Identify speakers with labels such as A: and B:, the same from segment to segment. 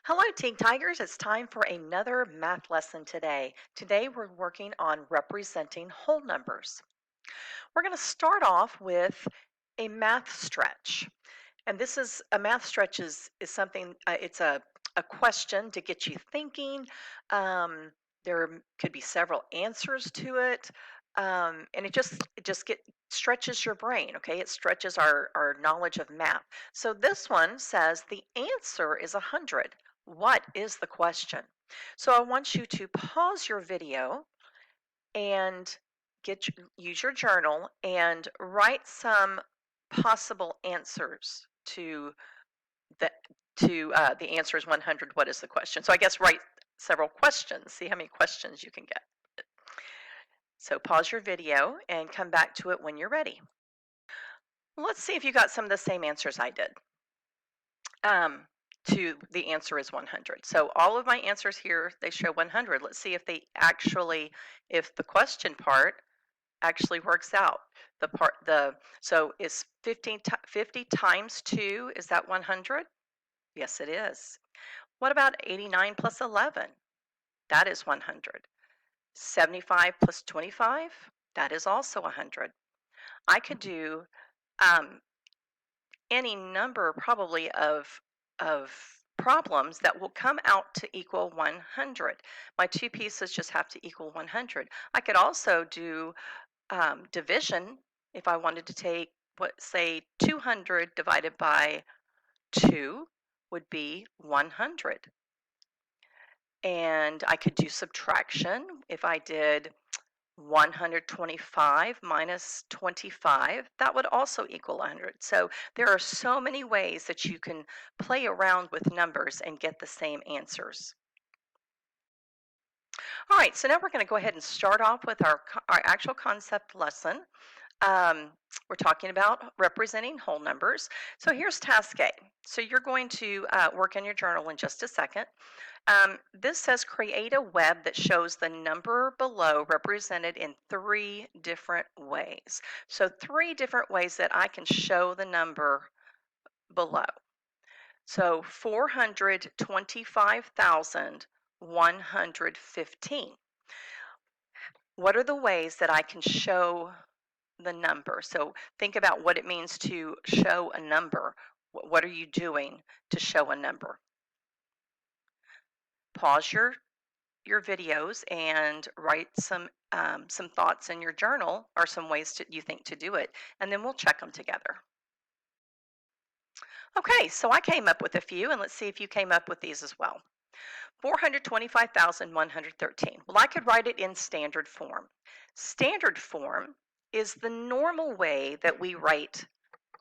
A: Hello, Teen Tigers. It's time for another math lesson today. Today we're working on representing whole numbers. We're going to start off with a math stretch. And this is a math stretch is something, it's a question to get you thinking. There could be several answers to it. And it just stretches your brain, okay? It stretches our knowledge of math. So this one says the answer is 100. What is the question? So I want you to pause your video and use your journal and write some possible answers to the the answer is 100. What is the question? So I guess write several questions. See how many questions you can get. So pause your video and come back to it when you're ready. Let's see if you got some of the same answers I did. To the answer is 100. So all of my answers here, they show 100. Let's see if if the question part actually works out. So is 50 times 2, is that 100? Yes, it is. What about 89 plus 11? That is 100. 75 plus 25? That is also 100. I could do um, any number probably of problems that will come out to equal 100. My two pieces just have to equal 100. I could also do division if I wanted to take say 200 divided by 2 would be 100. And I could do subtraction if I did 125 minus 25, that would also equal 100. So there are so many ways that you can play around with numbers and get the same answers. All right, so now we're going to go ahead and start off with our actual concept lesson. We're talking about representing whole numbers. So here's task A. So you're going to work in your journal in just a second. This says create a web that shows the number below represented in 3 different ways. So 3 different ways that I can show the number below. So 425,115. What are the ways that I can show the number? So think about what it means to show a number. What are you doing to show a number? Pause your videos and write some thoughts in your journal or some ways you think to do it, and then we'll check them together. Okay, so I came up with a few, and let's see if you came up with these as well. 425,113. Well, I could write it in standard form. Standard form is the normal way that we write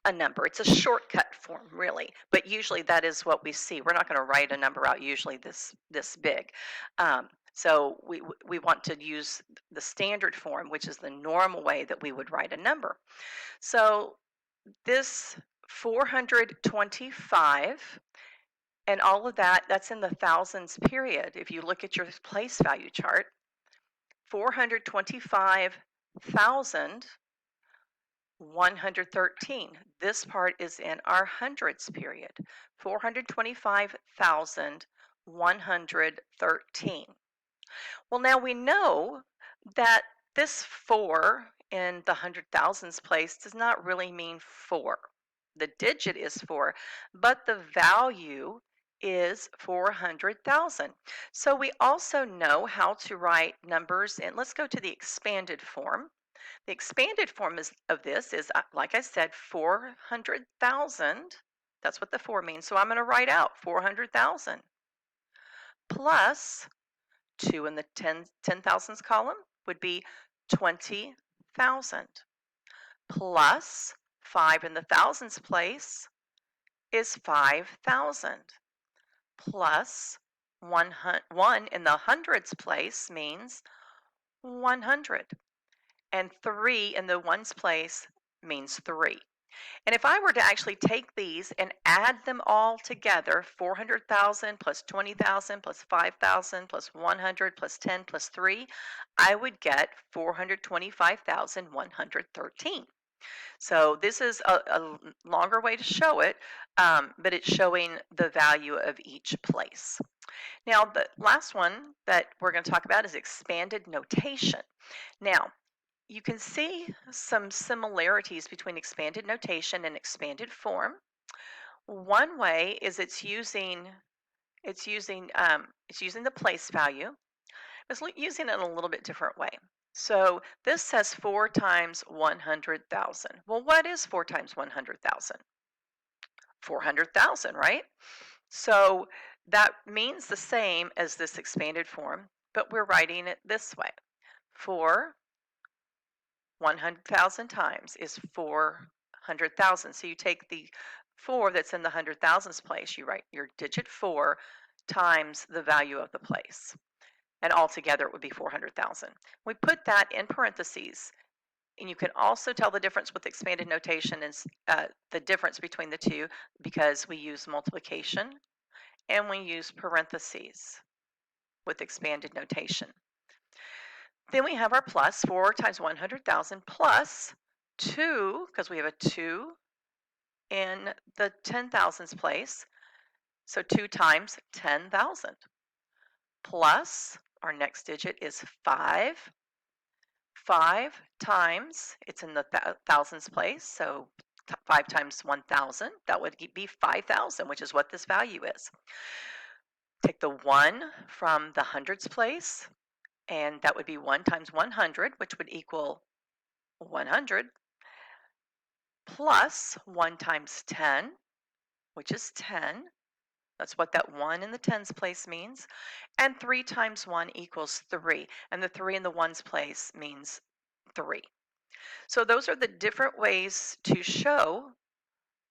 A: a number. It's a shortcut form, really, but usually that is what we see. We're not going to write a number out usually this big. So we want to use the standard form, which is the normal way that we would write a number. So this 425 and all of that's in the thousands period. If you look at your place value chart, 425,113. This part is in our hundreds period. 425,113. Well, now we know that this 4 in the hundred thousands place does not really mean 4. The digit is 4, but the value is 400,000. So we also know how to write numbers, and let's go to the expanded form. The expanded form of this is, like I said, 400,000. That's what the 4 means. So I'm going to write out 400,000 plus 2 in the 10,000s column would be 20,000 plus 5 in the thousands place is 5,000 plus 1 in the hundreds place means 100, and 3 in the ones place means 3. And if I were to actually take these and add them all together, 400,000 plus 20,000 plus 5,000 plus 100 plus 10 plus 3, I would get 425,113. So this is a longer way to show it, but it's showing the value of each place. Now, the last one that we're going to talk about is expanded notation. Now, you can see some similarities between expanded notation and expanded form. One way is it's using the place value. It's using it in a little bit different way. So this says 4 times 100,000. Well, what is 4 times 100,000? 400,000, right? So that means the same as this expanded form, but we're writing it this way. 4 100,000 times is 400,000. So you take the 4 that's in the 100,000s place, you write your digit 4 times the value of the place. And altogether it would be 400,000. We put that in parentheses. And you can also tell the difference with expanded notation and the difference between the two because we use multiplication and we use parentheses with expanded notation. Then we have our plus, 4 times 100,000 plus 2, because we have a 2 in the 10,000s place. So 2 times 10,000 plus our next digit is 5. 5 times, it's in the thousands place, so 5 times 1,000, that would be 5,000, which is what this value is. Take the 1 from the hundreds place, and that would be 1 times 100, which would equal 100, plus 1 times 10, which is 10. That's what that 1 in the tens place means. And 3 times 1 equals 3. And the 3 in the ones place means 3. So those are the different ways to show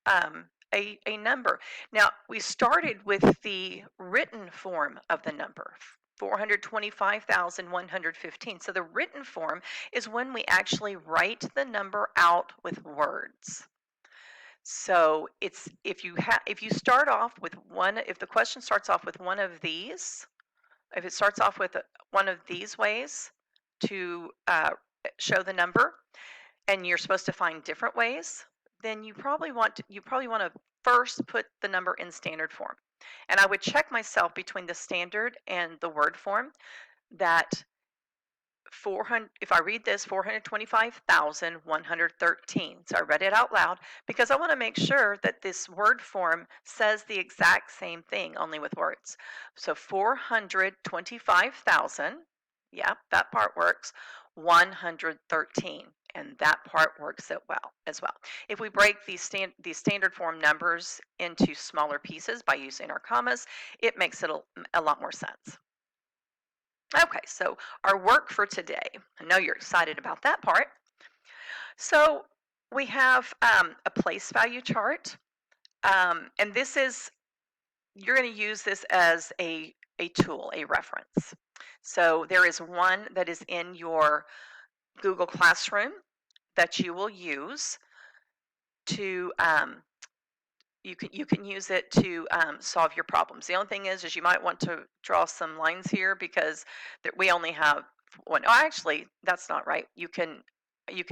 A: a number. Now, we started with the written form of the number, 425,115. So the written form is when we actually write the number out with words. So it's if you start off with if the question starts off with one of these, if it starts off with one of these ways to show the number, and you're supposed to find different ways, then you probably want to first put the number in standard form. And I would check myself between the standard and the word form that 400, if I read this 425,113. So I read it out loud because I want to make sure that this word form says the exact same thing, only with words. So 425,000, yeah, that part works. 113, and that part works as well. If we break these standard form numbers into smaller pieces by using our commas, it makes it a lot more sense. Okay, so our work for today. I know you're excited about that part. So we have a place value chart, and you're going to use this as a tool, a reference. So there is one that is in your Google Classroom that you will use to you can use it to solve your problems. The only thing is you might want to draw some lines here because we only have one. Oh, actually, that's not right. You can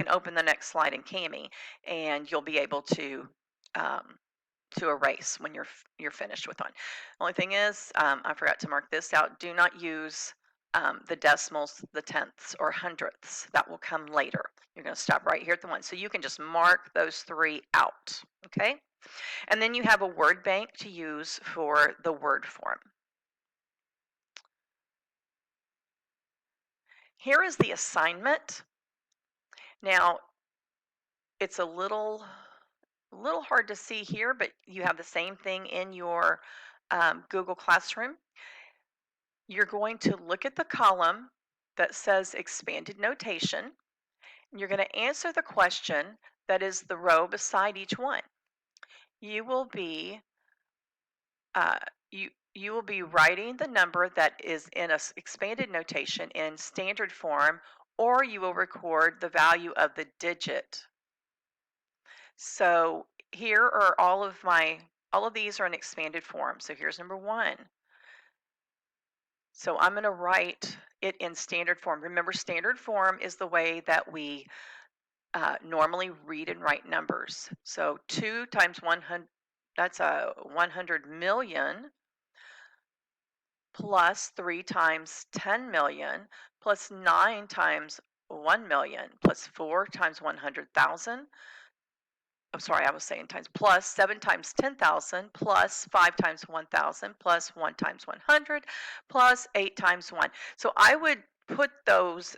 A: open the next slide in Kami, and you'll be able to erase when you're finished with one. Only thing is, I forgot to mark this out. Do not use the decimals, the tenths, or hundredths. That will come later. You're going to stop right here at the one. So you can just mark those 3 out. Okay. And then you have a word bank to use for the word form. Here is the assignment. Now, it's a little hard to see here, but you have the same thing in your Google Classroom. You're going to look at the column that says expanded notation, and you're going to answer the question that is the row beside each one. You will be you will be writing the number that is in a expanded notation in standard form, or you will record the value of the digit. So here are all of these are in expanded form. So here's number 1. So I'm going to write it in standard form. Remember, standard form is the way that we normally read and write numbers. So 2 times 100, that's a 100 million, plus 3 times 10 million, plus 9 times 1 million, plus 4 times 100,000. I'm sorry, I was saying times, plus 7 times 10,000, plus 5 times 1,000, plus 1 times 100, plus 8 times 1. So I would put those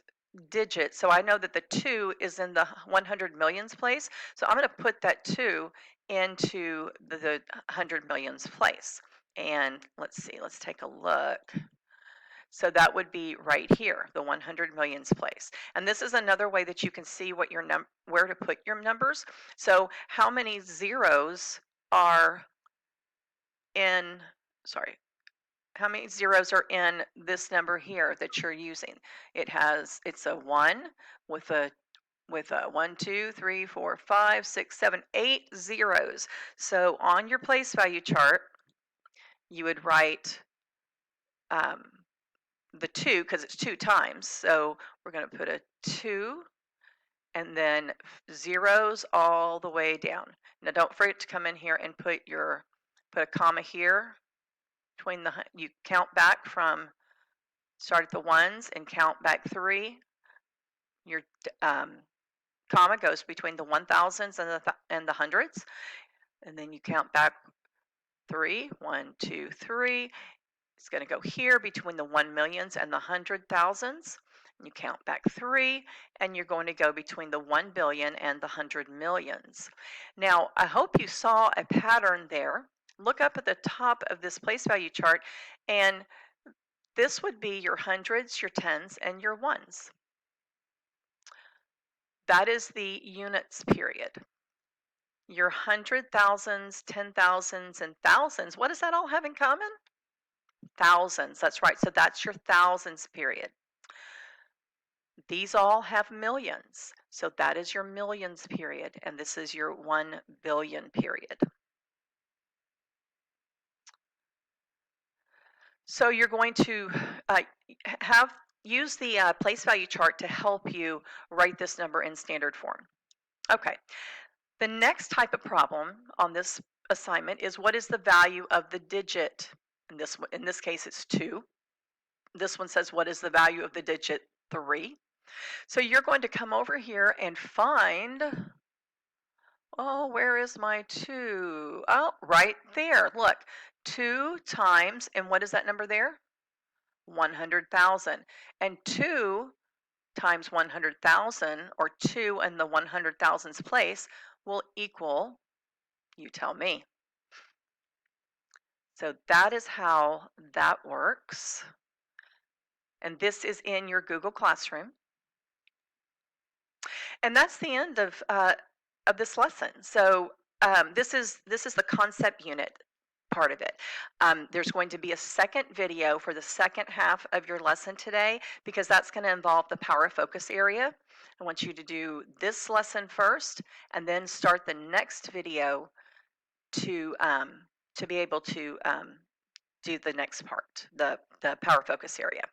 A: digits, so I know that the 2 is in the 100 millions place, so I'm going to put that 2 into the 100 millions place. And let's see, let's take a look. So that would be right here, the 100 millions place. And this is another way that you can see what your where to put your numbers. So how many zeros are in, sorry, how many zeros are in this number here that you're using? It's a 1 with a 1, 2, 3, 4, 5, 6, 7, 8 zeros. So on your place value chart, you would write um, the 2 because it's 2 times. So we're going to put a 2 and then zeros all the way down. Now don't forget to come in here and put a comma here between you count back from, start at the ones and count back 3. Your comma goes between the 1000s and the hundreds, and then you count back 3, 1, 2, 3. It's going to go here between the 1 millions and the 100,000s. You count back 3, and you're going to go between the 1 billion and the 100 millions. Now, I hope you saw a pattern there. Look up at the top of this place value chart, and this would be your hundreds, your tens, and your ones. That is the units period. Your 100,000s, 10,000s, and thousands, what does that all have in common? Thousands, that's right. So that's your thousands period. These all have millions. So that is your millions period, and this is your 1 billion period. So you're going to use the place value chart to help you write this number in standard form. Okay, the next type of problem on this assignment is, what is the value of the digit? In this case, it's 2. This one says, what is the value of the digit 3? So you're going to come over here and find, oh, where is my 2? Oh, right there. Look, 2 times, and what is that number there? 100,000. And 2 times 100,000, or 2 in the 100,000s place, will equal, you tell me. So that is how that works. And this is in your Google Classroom. And that's the end of this lesson. So this is the concept unit part of it. There's going to be a second video for the second half of your lesson today, because that's going to involve the power focus area. I want you to do this lesson first, and then start the next video to be able to do the next part, the power focus area.